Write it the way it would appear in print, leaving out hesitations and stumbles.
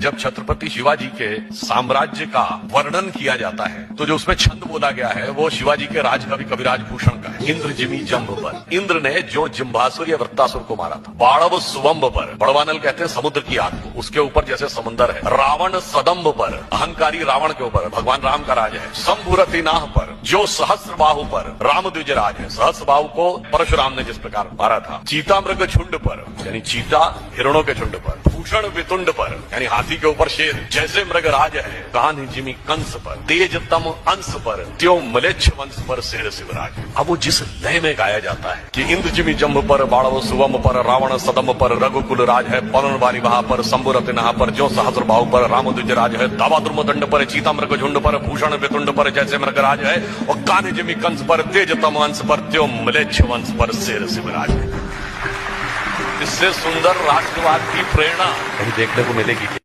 जब छत्रपति शिवाजी के साम्राज्य का वर्णन किया जाता है तो जो उसमें छंद बोला गया है वो शिवाजी के राजकवि कविराज भूषण का है। इंद्र जिमी जम्ब पर, इंद्र ने जो जिम्भासुर या वृत्तासुर को मारा था। बाड़व सुवम्ब पर, बड़वानल कहते हैं समुद्र की आग को, उसके ऊपर जैसे समंदर है। रावण सदम्ब पर, अहंकारी रावण के ऊपर भगवान राम का राज है। शंभुरतिनाह पर, जो सहस्रबाहु पर राम द्विजराज है। सहस्रबाहु को परशुराम ने जिस प्रकार मारा था। चीतामृग झुंड पर, यानी चीता हिरणों के झुंड पर। भूषण वितुंड पर, यानी हाथी के ऊपर शेर जैसे मृगराज है। कान्ह जिमी कंस पर, तेजतम अंश पर, त्यो मलेच्छ वंश पर शेर शिवराज। अब वो जिस लय में गाया जाता है कि इंद्र जिमी जम्ब पर, बाड़व सुवम पर, रावण सदम पर, रघुकुल राज है। पवन वारिवाह पर, शंभुरतिनाह पर, जो सहस्रबाहु पर राम द्विजराज है। दावा द्रुमदंड पर, चीतामृग झुंड पर, भूषण वितुंड पर जैसे मृगराज है। और कान्ह जिमी कंस पर, तेजतम अंश पर, त्यो मलेच्छ वंश पर शेर शिवराज है। इससे सुंदर राष्ट्रवाद की प्रेरणा कहीं देखने को मिलेगी।